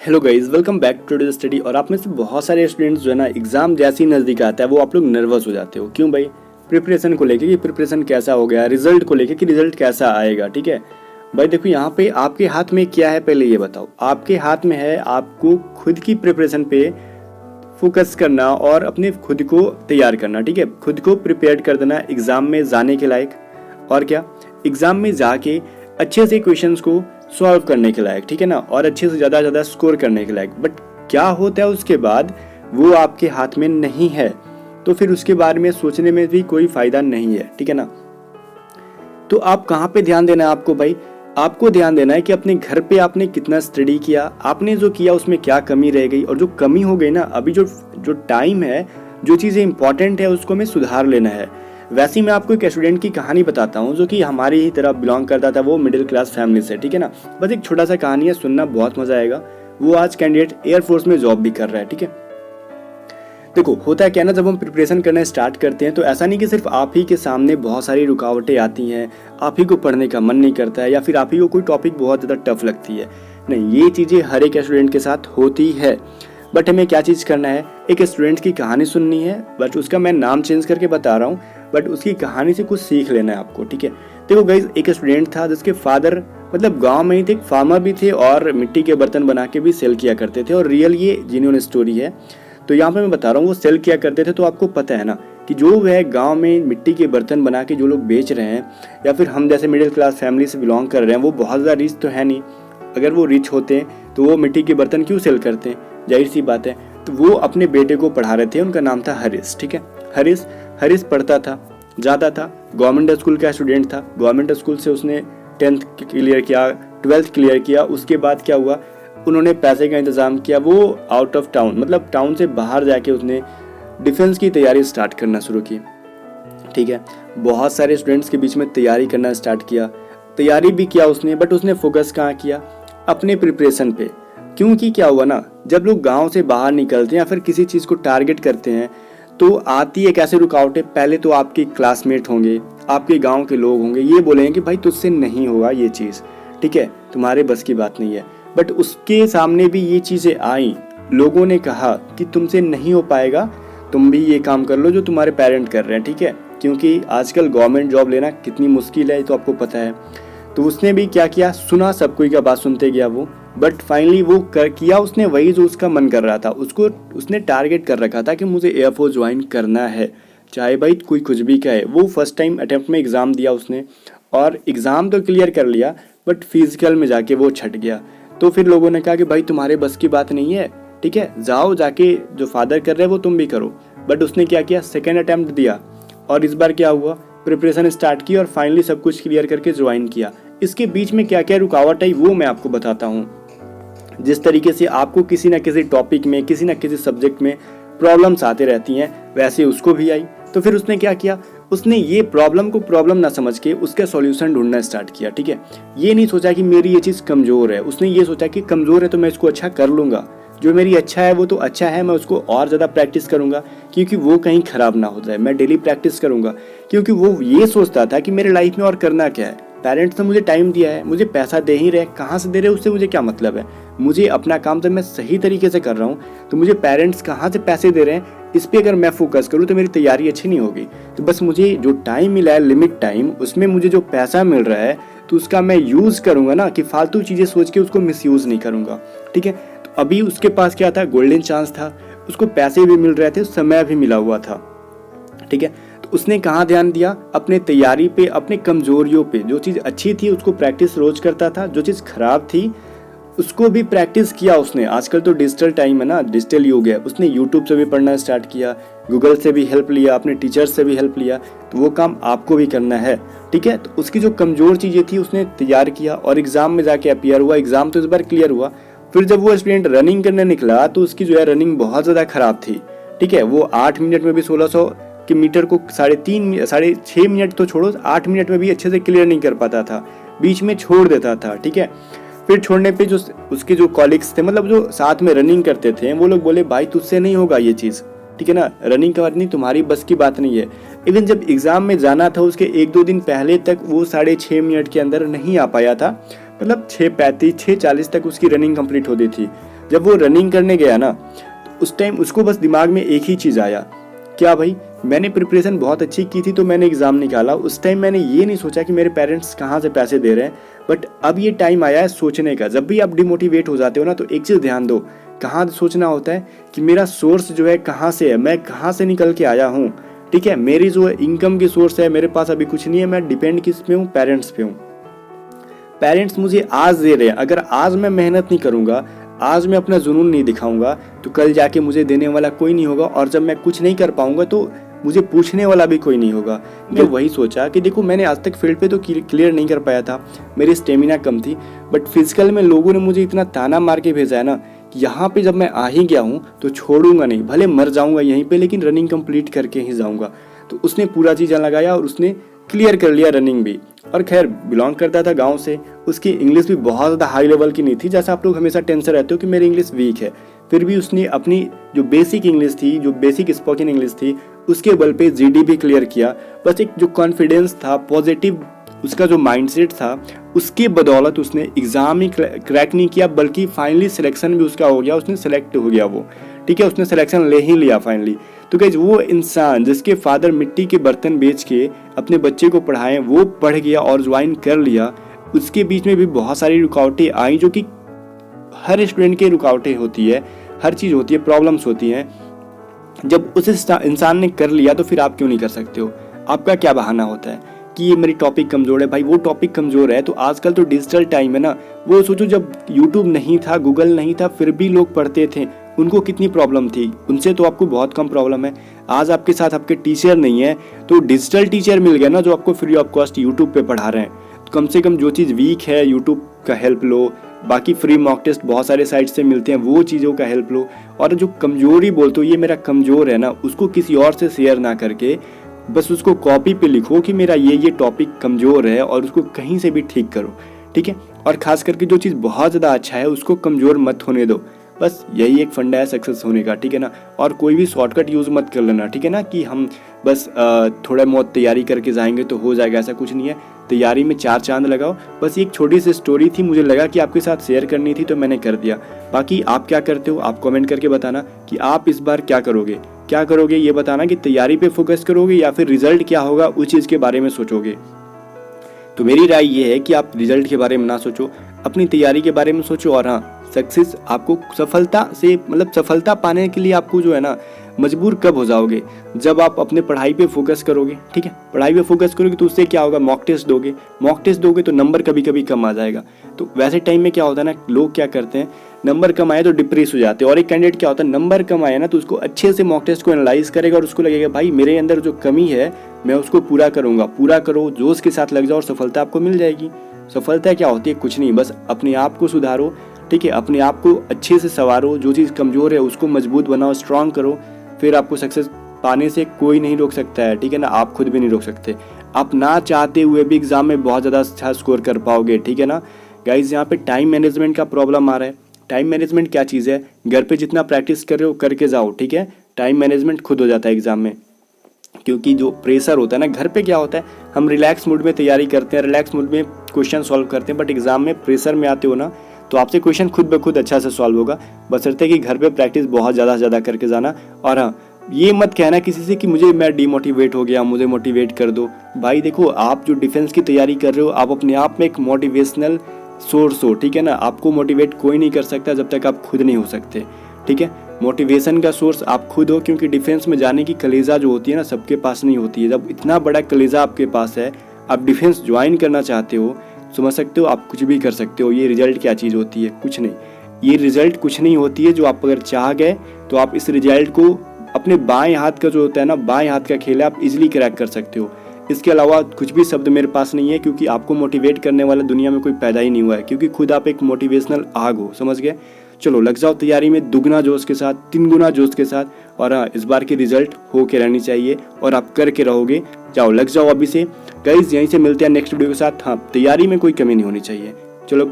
Hello guys, welcome back to the study. और आप में से बहुत सारे स्टूडेंट्स जो है ना, एग्जाम जैसे ही नज़दीक आता है वो आप लोग नर्वस हो जाते हो। क्यों भाई? प्रिपरेशन को लेके कि प्रिपरेशन कैसा हो गया, रिजल्ट को लेके कि रिजल्ट कैसा आएगा। ठीक है भाई, देखो यहाँ पे आपके हाथ में क्या है, पहले ये बताओ। आपके हाथ में है आपको खुद की प्रिपरेशन पे फोकस करना और अपने खुद को तैयार करना। ठीक है, खुद को प्रिपेयर कर देना एग्जाम में जाने के लायक। और क्या, एग्जाम में जाके अच्छे से क्वेश्चंस को सॉल्व करने के लायक। ठीक है ना, और अच्छे से ज़्यादा स्कोर करने के लायक। बट क्या होता है उसके बाद, वो आपके हाथ में नहीं है, तो फिर उसके बारे में सोचने में भी कोई फायदा नहीं है। ठीक है ना, तो आप कहाँ पे ध्यान देना है आपको भाई? आपको ध्यान देना है कि अपने घर पे आपने कितना स्टडी किया, आपने जो किया उसमें क्या कमी रह गई, और जो कमी हो गई ना, अभी जो टाइम है, जो चीज़ें इंपॉर्टेंट है उसको हमें सुधार लेना है। वैसे ही मैं आपको एक स्टूडेंट की कहानी बताता हूँ जो कि हमारी ही तरह बिलोंग करता था, वो मिडिल क्लास फैमिली से। ठीक है ना, बस एक छोटा सा कहानी है, सुनना बहुत मजा आएगा। वो आज कैंडिडेट एयरफोर्स में जॉब भी कर रहा है। ठीक है, देखो होता है क्या ना, जब हम प्रिपरेशन करना स्टार्ट करते हैं तो ऐसा नहीं कि सिर्फ आप ही के सामने बहुत सारी रुकावटें आती हैं, आप ही को पढ़ने का मन नहीं करता है, या फिर आप ही को कोई टॉपिक बहुत ज़्यादा टफ लगती है। नहीं, ये चीज़ें हर एक स्टूडेंट के साथ होती है। बट हमें क्या चीज़ करना है, एक स्टूडेंट की कहानी सुननी है, बट उसका मैं नाम चेंज करके बता रहा हूँ, बट उसकी कहानी से कुछ सीख लेना है आपको। ठीक है, देखो गाइज, एक स्टूडेंट था जिसके फादर मतलब गांव में ही थे, एक फार्मर भी थे और मिट्टी के बर्तन बना के भी सेल किया करते थे। और रियल ये जेन्युइन स्टोरी है, तो यहाँ पे मैं बता रहा हूँ वो सेल किया करते थे। तो आपको पता है ना कि जो वह गांव में मिट्टी के बर्तन बना के जो लोग बेच रहे हैं, या फिर हम जैसे मिडिल क्लास फैमिली से बिलोंग कर रहे हैं, वो बहुत ज़्यादा रिच तो है नहीं। अगर वो रिच होते हैं तो वो मिट्टी के बर्तन क्यों सेल करते हैं, जाहिर सी बात है। तो वो अपने बेटे को पढ़ा रहे थे, उनका नाम था हरीश। ठीक है, हरीश पढ़ता था, जाता था, गवर्नमेंट स्कूल का स्टूडेंट था। गवर्नमेंट स्कूल से उसने 10th क्लियर किया, 12th क्लियर किया। उसके बाद क्या हुआ, उन्होंने पैसे का इंतज़ाम किया। वो आउट ऑफ टाउन, मतलब टाउन से बाहर जाके उसने डिफेंस की तैयारी स्टार्ट करना शुरू की। ठीक है, बहुत सारे स्टूडेंट्स के बीच में तैयारी करना स्टार्ट किया, तैयारी भी किया उसने, बट उसने फोकस कहाँ किया, अपने प्रिपरेशन पे। क्योंकि क्या हुआ ना, जब लोग गांव से बाहर निकलते हैं या फिर किसी चीज़ को टारगेट करते हैं तो आती है कैसे रुकावटें। पहले तो आपके क्लासमेट होंगे, आपके गांव के लोग होंगे, ये बोलेंगे कि भाई तुझसे नहीं होगा ये चीज़, ठीक है, तुम्हारे बस की बात नहीं है। बट उसके सामने भी ये चीज़ें आई, लोगों ने कहा कि तुमसे नहीं हो पाएगा, तुम भी ये काम कर लो जो तुम्हारे पेरेंट कर रहे हैं। ठीक है, क्योंकि आजकल गवर्नमेंट जॉब लेना कितनी मुश्किल है ये तो आपको पता है। तो उसने भी क्या किया, सुना, सब कोई का बात सुनते गया वो, बट फाइनली वो किया उसने वही जो उसका मन कर रहा था। उसने टारगेट कर रखा था कि मुझे एयरफोर्स ज्वाइन करना है, चाहे भाई कोई कुछ भी कहे। वो फर्स्ट टाइम अटेम्प्ट में एग्ज़ाम दिया उसने, और एग्ज़ाम तो क्लियर कर लिया, बट फिजिकल में जाके वो छट गया। तो फिर लोगों ने कहा कि भाई तुम्हारे बस की बात नहीं है, ठीक है, जाओ जाके जो फादर कर रहे हैं वो तुम भी करो। बट उसने क्या किया, सेकेंड अटेम्प्ट दिया, और इस बार क्या हुआ, प्रिपरेशन स्टार्ट की और फाइनली सब कुछ क्लियर करके ज्वाइन किया। इसके बीच में क्या क्या रुकावट आई वो मैं आपको बताता हूँ। जिस तरीके से आपको किसी न किसी टॉपिक में, किसी न किसी सब्जेक्ट में प्रॉब्लम्स आते रहती हैं, वैसे उसको भी आई। तो फिर उसने क्या किया, उसने ये प्रॉब्लम को प्रॉब्लम ना समझ के उसका सॉल्यूशन ढूंढना स्टार्ट किया। ठीक है, ये नहीं सोचा कि मेरी ये चीज़ कमज़ोर है, उसने ये सोचा कि कमज़ोर है तो मैं इसको अच्छा कर लूँगा, जो मेरी अच्छा है वो तो अच्छा है, मैं उसको और ज़्यादा प्रैक्टिस करूँगा क्योंकि वो कहीं ख़राब ना हो जाए, मैं डेली प्रैक्टिस करूँगा। क्योंकि वो ये सोचता था कि मेरे लाइफ में और करना क्या है, पेरेंट्स ने मुझे टाइम दिया है, मुझे पैसा दे ही रहे, कहाँ से दे रहे उससे मुझे क्या मतलब है, मुझे अपना काम जब मैं सही तरीके से कर रहा हूँ तो मुझे पेरेंट्स कहाँ से पैसे दे रहे हैं, इस पर अगर मैं फोकस करूँ तो मेरी तैयारी अच्छी नहीं होगी। तो बस मुझे जो टाइम मिला है, लिमिट टाइम, उसमें मुझे जो पैसा मिल रहा है तो उसका मैं यूज़ करूँगा ना, कि फालतू चीज़ें सोच के उसको मिसयूज़ नहीं करूँगा। ठीक है, तो अभी उसके पास क्या था, गोल्डन चांस था, उसको पैसे भी मिल रहे थे, समय भी मिला हुआ था। ठीक है, तो उसने कहाँ ध्यान दिया, अपने तैयारी पे, अपने कमजोरियों पे। जो चीज़ अच्छी थी उसको प्रैक्टिस रोज करता था, जो चीज़ खराब थी उसको भी प्रैक्टिस किया उसने। आजकल तो डिजिटल टाइम है ना, डिजिटल युग है, उसने यूट्यूब से भी पढ़ना स्टार्ट किया, गूगल से भी हेल्प लिया, अपने टीचर्स से भी हेल्प लिया। तो वो काम आपको भी करना है। ठीक है, तो उसकी जो कमज़ोर चीज़ें थी उसने तैयार किया और एग्ज़ाम में जाके अपीयर हुआ। एग्ज़ाम तो इस बार क्लियर हुआ। फिर जब वो स्टूडेंट रनिंग करने निकला तो उसकी जो है रनिंग बहुत ज़्यादा ख़राब थी। ठीक है, वो 8 मिनट में भी 1600 कि मीटर को 6.5 मिनट तो छोड़ो, 8 मिनट में भी अच्छे से क्लियर नहीं कर पाता था, बीच में छोड़ देता था। ठीक है, फिर छोड़ने पे जो उसके जो कॉलिग्स थे, मतलब जो साथ में रनिंग करते थे, वो लोग बोले भाई तुझसे नहीं होगा ये चीज़, ठीक है ना, रनिंग करनी तुम्हारी बस की बात नहीं है। इवन जब एग्ज़ाम में जाना था उसके 1-2 दिन पहले तक वो 6.5 मिनट के अंदर नहीं आ पाया था, मतलब 6:35 6:40 तक उसकी रनिंग कंप्लीट होती थी। जब वो रनिंग करने गया ना, उस टाइम उसको बस दिमाग में एक ही चीज़ आया, क्या भाई मैंने प्रिपरेशन बहुत अच्छी की थी तो मैंने एग्ज़ाम निकाला। उस टाइम मैंने ये नहीं सोचा कि मेरे पेरेंट्स कहाँ से पैसे दे रहे हैं, बट अब ये टाइम आया है सोचने का। जब भी आप डिमोटिवेट हो जाते हो ना, तो एक चीज़ ध्यान दो, कहाँ सोचना होता है कि मेरा सोर्स जो है कहाँ से है, मैं कहाँ से निकल के आया हूँ। ठीक है, मेरी जो इनकम की सोर्स है, मेरे पास अभी कुछ नहीं है, मैं डिपेंड किस पे हूँ, पेरेंट्स पे हूँ। पेरेंट्स मुझे आज दे रहे हैं, अगर आज मैं मेहनत नहीं करूँगा, आज मैं अपना जुनून नहीं दिखाऊंगा, तो कल जाके मुझे देने वाला कोई नहीं होगा, और जब मैं कुछ नहीं कर पाऊंगा तो मुझे पूछने वाला भी कोई नहीं होगा। मैं वही सोचा कि देखो मैंने आज तक फील्ड पे तो क्लियर नहीं कर पाया था, मेरी स्टेमिना कम थी, बट फिजिकल में लोगों ने मुझे इतना ताना मार के भेजा है ना कि यहाँ पे जब मैं आ ही गया हूँ तो छोड़ूंगा नहीं, भले मर जाऊंगा यहीं पे, लेकिन रनिंग कंप्लीट करके ही जाऊंगा। तो उसने पूरा चीज़ लगाया और उसने क्लियर कर लिया रनिंग भी। और खैर बिलोंग करता था गांव से, उसकी इंग्लिश भी बहुत ज़्यादा हाई लेवल की नहीं थी, जैसा आप लोग हमेशा टेंशन रहते हो कि मेरी इंग्लिश वीक है, फिर भी उसने अपनी जो बेसिक इंग्लिश थी, जो बेसिक स्पोकन इंग्लिश थी, उसके बल पे जीडी भी क्लियर किया। बस एक जो कॉन्फिडेंस था, पॉजिटिव उसका जो माइंडसेट था, उसके बदौलत उसने एग्ज़ाम ही क्रैक नहीं किया, बल्कि फाइनली सिलेक्शन भी उसका हो गया, उसने सेलेक्ट हो गया वो। ठीक है, उसने सिलेक्शन ले ही लिया फाइनली। तो गाइस वो इंसान जिसके फादर मिट्टी के बर्तन बेच के अपने बच्चे को पढ़ाएं, वो पढ़ गया और ज्वाइन कर लिया। उसके बीच में भी बहुत सारी रुकावटें आई, जो कि हर स्टूडेंट की रुकावटें होती है, हर चीज़ होती है, प्रॉब्लम्स होती हैं। जब उस इंसान ने कर लिया तो फिर आप क्यों नहीं कर सकते हो? आपका क्या बहाना होता है कि ये मेरी टॉपिक कमज़ोर है? भाई वो टॉपिक कमज़ोर है तो आजकल तो डिजिटल टाइम है ना, वो सोचो जब यूट्यूब नहीं था, गूगल नहीं था, फिर भी लोग पढ़ते थे, उनको कितनी प्रॉब्लम थी, उनसे तो आपको बहुत कम प्रॉब्लम है। आज आपके साथ आपके टीचर नहीं है तो डिजिटल टीचर मिल गया ना, जो आपको फ्री ऑफ कॉस्ट यूट्यूब पे पढ़ा रहे हैं। तो कम से कम जो चीज़ वीक है यूट्यूब का हेल्प लो, बाकी फ्री मॉक टेस्ट बहुत सारे साइट से मिलते हैं, वो चीज़ों का हेल्प लो। और जो कमजोरी बोलते हो ये मेरा कमज़ोर है ना, उसको किसी और से शेयर ना करके बस उसको कॉपी पे लिखो कि मेरा ये टॉपिक कमज़ोर है, और उसको कहीं से भी ठीक करो। ठीक है, और ख़ास करके जो चीज़ बहुत ज़्यादा अच्छा है उसको कमज़ोर मत होने दो। बस यही एक फंडा है सक्सेस होने का। ठीक है ना, और कोई भी शॉर्टकट यूज़ मत कर लेना। ठीक है ना, कि हम बस थोड़ा बहुत तैयारी करके जाएंगे तो हो जाएगा, ऐसा कुछ नहीं है। तैयारी में 4 चांद लगाओ। बस एक छोटी सी स्टोरी थी, मुझे लगा कि आपके साथ शेयर करनी थी तो मैंने कर दिया। बाकी आप क्या करते हो आप कमेंट करके बताना कि आप इस बार क्या करोगे, ये बताना कि तैयारी पे फोकस करोगे या फिर रिजल्ट क्या होगा उस चीज़ के बारे में सोचोगे। तो मेरी राय ये है कि आप रिजल्ट के बारे में ना सोचो, अपनी तैयारी के बारे में सोचो। और हाँ, सक्सेस आपको सफलता पाने के लिए आपको जो है ना मजबूर कब हो जाओगे, जब आप अपने पढ़ाई पे फोकस करोगे। ठीक है, पढ़ाई पे फोकस करोगे तो उससे क्या होगा, मॉक टेस्ट दोगे तो नंबर कभी कभी कम आ जाएगा। तो वैसे टाइम में क्या होता है ना, लोग क्या करते हैं, नंबर कम आए तो डिप्रेस हो जाते हैं। और एक कैंडिडेट क्या होता है, नंबर कम आया ना तो उसको अच्छे से मॉक टेस्ट को एनालाइज करेगा और उसको लगेगा भाई मेरे अंदर जो कमी है मैं उसको पूरा करूंगा। पूरा करो, जोश के साथ लग जाओ और सफलता आपको मिल जाएगी। सफलता क्या होती है, कुछ नहीं, बस अपने आप को सुधारो। ठीक है, अपने आप को अच्छे से संवारो, जो चीज़ कमज़ोर है उसको मजबूत बनाओ, स्ट्रांग करो, फिर आपको सक्सेस पाने से कोई नहीं रोक सकता है। ठीक है ना, आप खुद भी नहीं रोक सकते। आप ना चाहते हुए भी एग्जाम में बहुत ज़्यादा अच्छा स्कोर कर पाओगे। ठीक है ना गाइज, यहाँ पे टाइम मैनेजमेंट का प्रॉब्लम आ रहा है। टाइम मैनेजमेंट क्या चीज़ है, घर पे जितना प्रैक्टिस कर रहे हो करके जाओ। ठीक है, टाइम मैनेजमेंट खुद हो जाता है एग्जाम में, क्योंकि जो प्रेशर होता है ना, घर पे क्या होता है, हम रिलैक्स मूड में तैयारी करते हैं, रिलैक्स मूड में क्वेश्चन सॉल्व करते हैं, बट एग्जाम में प्रेशर में आते हो ना तो आपसे क्वेश्चन खुद ब खुद अच्छा से सॉल्व होगा, बशर्ते कि घर पे प्रैक्टिस बहुत ज़्यादा करके जाना। और हाँ, ये मत कहना किसी से कि मैं डीमोटिवेट हो गया, मुझे मोटिवेट कर दो। भाई देखो, आप जो डिफेंस की तैयारी कर रहे हो, आप अपने आप में एक मोटिवेशनल सोर्स हो। ठीक है ना, आपको मोटिवेट कोई नहीं कर सकता जब तक आप खुद नहीं हो सकते। ठीक है, मोटिवेशन का सोर्स आप खुद हो, क्योंकि डिफेंस में जाने की कलेजा जो होती है ना सबके पास नहीं होती है। जब इतना बड़ा कलेजा आपके पास है, आप डिफेंस ज्वाइन करना चाहते हो, समझ सकते हो आप कुछ भी कर सकते हो। ये रिजल्ट क्या चीज़ होती है, कुछ नहीं, ये रिजल्ट कुछ नहीं होती है। जो आप अगर चाह गए तो आप इस रिजल्ट को अपने बाएं हाथ का जो होता है ना, बाएं हाथ का खेल है, आप इजीली क्रैक कर सकते हो। इसके अलावा कुछ भी शब्द मेरे पास नहीं है, क्योंकि आपको मोटिवेट करने वाला दुनिया में कोई पैदा ही नहीं हुआ है, क्योंकि खुद आप एक मोटिवेशनल आग हो। समझ गए? चलो लग जाओ तैयारी में दुगना जोश के साथ, 3 गुना जोश के साथ। और हाँ, इस बार की रिजल्ट हो के रहनी चाहिए और आप करके रहोगे। जाओ लग जाओ अभी से। गाइस यहीं से मिलते हैं नेक्स्ट वीडियो के साथ। हाँ, तैयारी में कोई कमी नहीं होनी चाहिए। चलो।